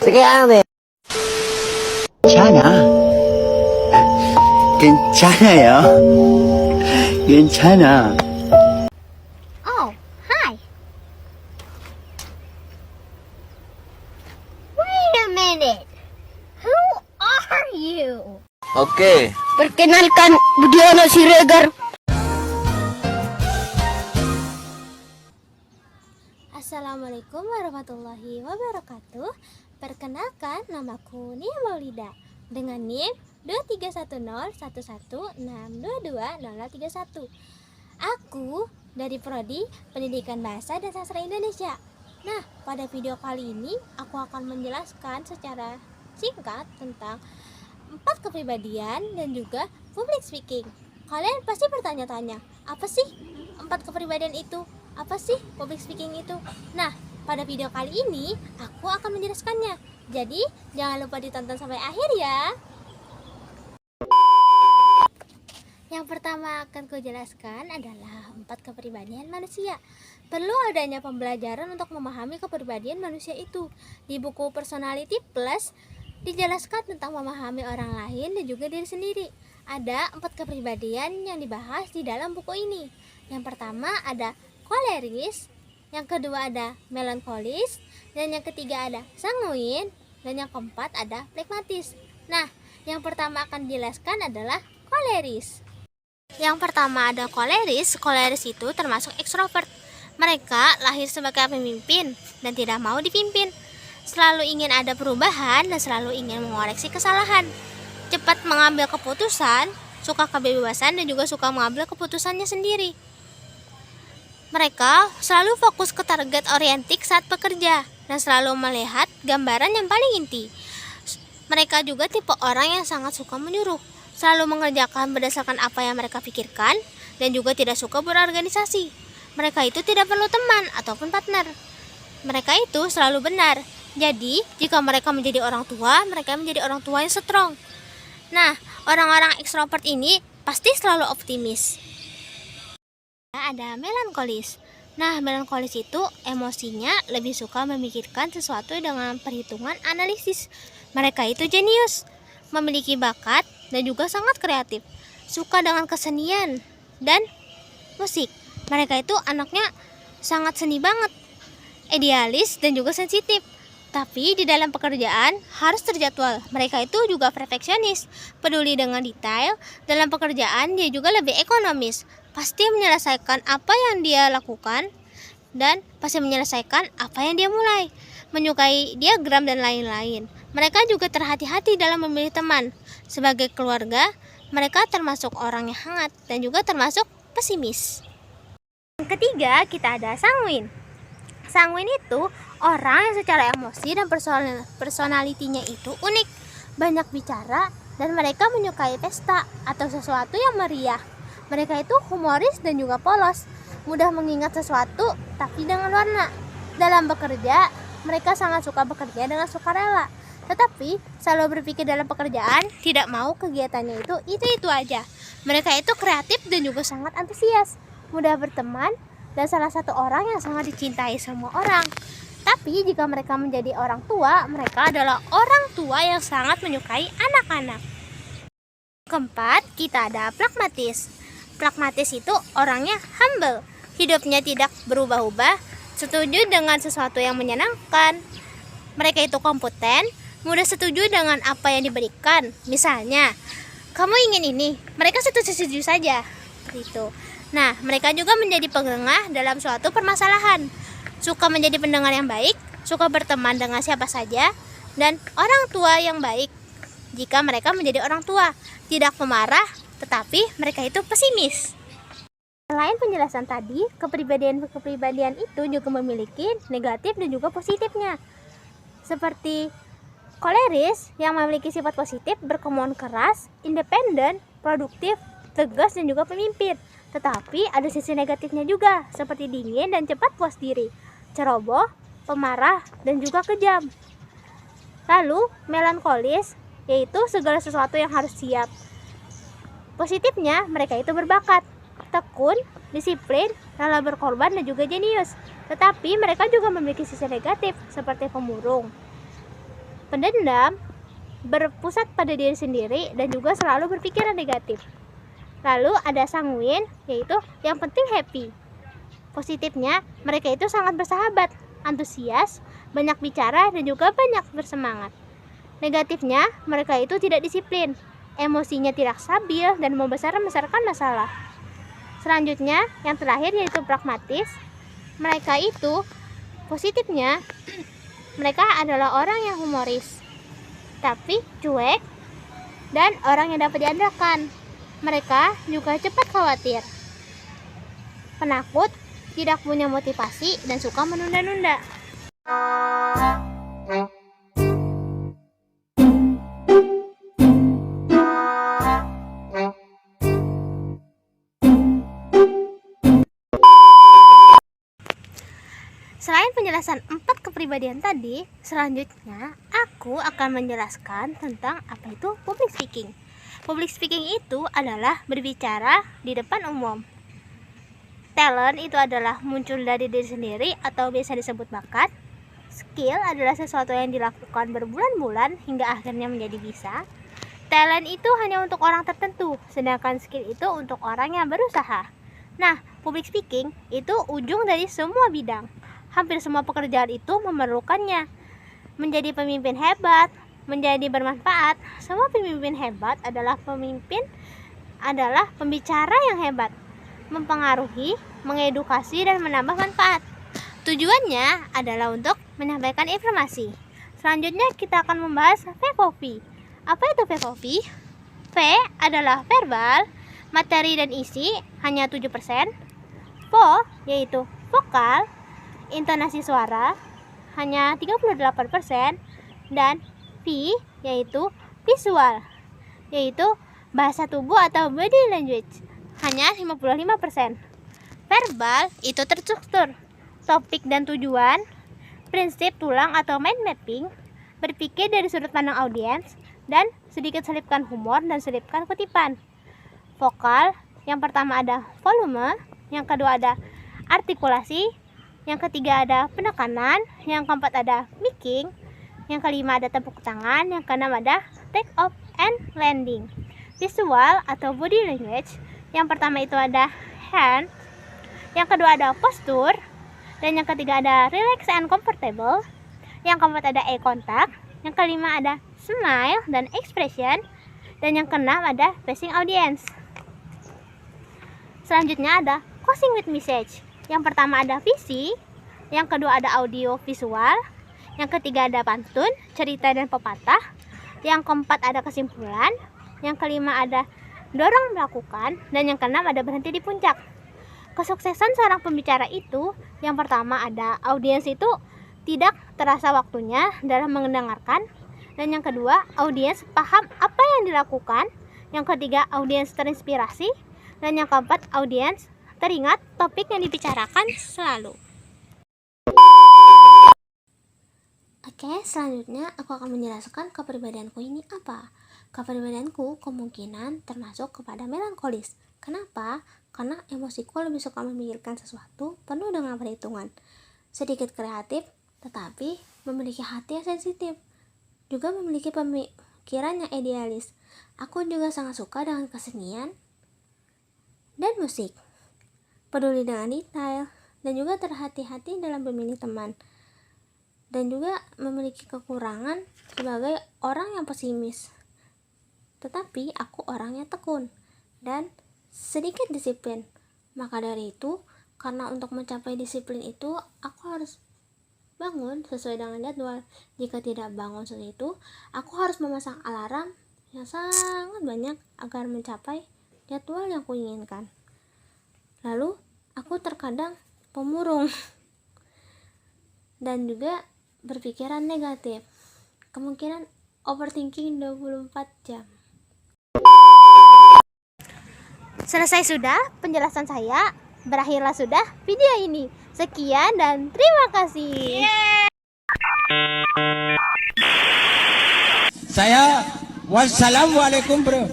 Sekian. 괜찮아. 괜찮아요. 괜찮아. Oh, hi. Wait a minute. Who are you? Oke. Perkenalkan, Budiono Siregar. Assalamualaikum warahmatullahi wabarakatuh. Perkenalkan, namaku Nia Maulida dengan NIM 23011622031. Aku dari Prodi Pendidikan Bahasa dan Sastra Indonesia. Nah, pada video kali ini aku akan menjelaskan secara singkat tentang 4 kepribadian dan juga public speaking. Kalian pasti bertanya-tanya, apa sih 4 kepribadian itu? Apa sih public speaking itu? Nah, pada video kali ini aku akan menjelaskannya. Jadi, jangan lupa ditonton sampai akhir ya. Yang pertama akan kujelaskan adalah 4 kepribadian manusia. Perlu adanya pembelajaran untuk memahami kepribadian manusia itu. Di buku Personality Plus dijelaskan tentang memahami orang lain dan juga diri sendiri. Ada 4 kepribadian yang dibahas di dalam buku ini. Yang pertama ada koleris, yang kedua ada melankolis, dan yang ketiga ada sanguin, dan yang keempat ada pragmatis. Nah, yang pertama akan dijelaskan adalah koleris. Yang pertama ada koleris. Koleris itu termasuk ekstrovert. Mereka lahir sebagai pemimpin dan tidak mau dipimpin. Selalu ingin ada perubahan dan selalu ingin mengoreksi kesalahan. Cepat mengambil keputusan, suka kebebasan dan juga suka mengambil keputusannya sendiri. Mereka selalu fokus ke target orientik saat bekerja dan selalu melihat gambaran yang paling inti. Mereka juga tipe orang yang sangat suka menyuruh, selalu mengerjakan berdasarkan apa yang mereka pikirkan dan juga tidak suka berorganisasi. Mereka itu tidak perlu teman ataupun partner. Mereka itu selalu benar. Jadi, jika mereka menjadi orang tua, mereka menjadi orang tua yang strong. Nah, orang-orang ekstrovert ini pasti selalu optimis. Ada melankolis. Nah, melankolis itu emosinya lebih suka memikirkan sesuatu dengan perhitungan analisis. Mereka itu jenius, memiliki bakat dan juga sangat kreatif. Suka dengan kesenian dan musik. Mereka itu anaknya sangat seni banget, idealis dan juga sensitif. Tapi di dalam pekerjaan harus terjadwal. Mereka itu juga perfeksionis, peduli dengan detail. Dalam pekerjaan dia juga lebih ekonomis. Pasti menyelesaikan apa yang dia lakukan dan pasti menyelesaikan apa yang dia mulai. Menyukai diagram dan lain-lain. Mereka juga terhati-hati dalam memilih teman. Sebagai keluarga, mereka termasuk orang yang hangat dan juga termasuk pesimis. Yang ketiga, kita ada sanguin. Sanguin itu orang yang secara emosi dan personalitinya itu unik, banyak bicara, dan mereka menyukai pesta atau sesuatu yang meriah. Mereka itu humoris dan juga polos, mudah mengingat sesuatu tapi dengan warna. Dalam bekerja, mereka sangat suka bekerja dengan sukarela, tetapi selalu berpikir dalam pekerjaan, tidak mau kegiatannya itu aja. Mereka itu kreatif dan juga sangat antusias, mudah berteman, dan salah satu orang yang sangat dicintai semua orang. Tapi jika mereka menjadi orang tua, mereka adalah orang tua yang sangat menyukai anak-anak. Keempat, kita ada pragmatis. Pragmatis itu orangnya humble, hidupnya tidak berubah-ubah, setuju dengan sesuatu yang menyenangkan. Mereka itu kompeten, mudah setuju dengan apa yang diberikan. Misalnya, kamu ingin ini, mereka setuju saja. Gitu. Nah, mereka juga menjadi penengah dalam suatu permasalahan. Suka menjadi pendengar yang baik, suka berteman dengan siapa saja, dan orang tua yang baik. Jika mereka menjadi orang tua, tidak pemarah, tetapi mereka itu pesimis. Selain penjelasan tadi, kepribadian itu juga memiliki negatif dan juga positifnya. Seperti koleris yang memiliki sifat positif, berkemauan keras, independen, produktif, tegas dan juga pemimpin. Tetapi ada sisi negatifnya juga, seperti dingin dan cepat puas diri, ceroboh, pemarah, dan juga kejam. Lalu, melankolis, yaitu segala sesuatu yang harus siap. Positifnya, mereka itu berbakat, tekun, disiplin, rela berkorban, dan juga jenius. Tetapi mereka juga memiliki sisi negatif, seperti pemurung. Pendendam berpusat pada diri sendiri dan juga selalu berpikiran negatif. Lalu ada sanguin, yaitu yang penting happy. Positifnya, mereka itu sangat bersahabat, antusias, banyak bicara, dan juga banyak bersemangat. Negatifnya, mereka itu tidak disiplin, emosinya tidak stabil, dan membesar-besarkan masalah. Selanjutnya, yang terakhir yaitu pragmatis. Mereka itu, positifnya, mereka adalah orang yang humoris, tapi cuek, dan orang yang dapat diandalkan. Mereka juga cepat khawatir, penakut, tidak punya motivasi, dan suka menunda-nunda. Selain penjelasan 4 kepribadian tadi, selanjutnya aku akan menjelaskan tentang apa itu public speaking. Public speaking itu adalah berbicara di depan umum. Talent itu adalah muncul dari diri sendiri atau biasa disebut bakat. Skill adalah sesuatu yang dilakukan berbulan-bulan hingga akhirnya menjadi bisa. Talent itu hanya untuk orang tertentu, sedangkan skill itu untuk orang yang berusaha. Nah, public speaking itu ujung dari semua bidang. Hampir semua pekerjaan itu memerlukannya. Menjadi pemimpin hebat, menjadi bermanfaat. Semua pemimpin hebat adalah pembicara yang hebat, mempengaruhi, mengedukasi, dan menambah manfaat. Tujuannya adalah untuk menyampaikan informasi. Selanjutnya kita akan membahas VOV. Apa itu VOV? V adalah verbal, materi dan isi hanya 7%. VO yaitu vokal, intonasi suara hanya 38%, dan V yaitu visual, yaitu bahasa tubuh atau body language, hanya 55%. Verbal itu terstruktur, topik dan tujuan, prinsip tulang atau mind mapping, berpikir dari sudut pandang audiens, dan sedikit selipkan humor dan selipkan kutipan. Vokal, yang pertama ada volume, yang kedua ada artikulasi, yang ketiga ada penekanan, yang keempat ada mimicking, yang kelima ada tepuk tangan, yang keenam ada take off and landing. Visual atau body language, yang pertama itu ada hand, yang kedua ada posture, dan yang ketiga ada relax and comfortable, yang keempat ada eye contact, yang kelima ada smile dan expression, dan yang keenam ada facing audience. Selanjutnya ada closing with message. Yang pertama ada visi, yang kedua ada audio visual, yang ketiga ada pantun, cerita dan pepatah, yang keempat ada kesimpulan, yang kelima ada dorong melakukan, dan yang keenam ada berhenti di puncak. Kesuksesan seorang pembicara itu, yang pertama ada audiens itu tidak terasa waktunya dalam mendengarkan, dan yang kedua audiens paham apa yang dilakukan, yang ketiga audiens terinspirasi, dan yang keempat audiens teringat topik yang dibicarakan selalu. Oke, selanjutnya aku akan menjelaskan kepribadianku ini apa. Kepribadianku kemungkinan termasuk kepada melankolis. Kenapa? Karena emosiku lebih suka memikirkan sesuatu penuh dengan perhitungan. Sedikit kreatif, tetapi memiliki hati yang sensitif. Juga memiliki pemikiran yang idealis. Aku juga sangat suka dengan kesenian dan musik. Peduli dengan detail, dan juga terhati-hati dalam memilih teman. Dan juga memiliki kekurangan sebagai orang yang pesimis. Tetapi aku orangnya tekun dan sedikit disiplin. Maka dari itu, karena untuk mencapai disiplin itu, aku harus bangun sesuai dengan jadwal. Jika tidak bangun sesuai itu, aku harus memasang alarm yang sangat banyak agar mencapai jadwal yang kuinginkan. Lalu, aku terkadang pemurung dan juga berpikiran negatif. Kemungkinan overthinking 24 jam. Selesai sudah penjelasan saya. Berakhirlah sudah video ini. Sekian dan terima kasih. Saya wassalamualaikum bro.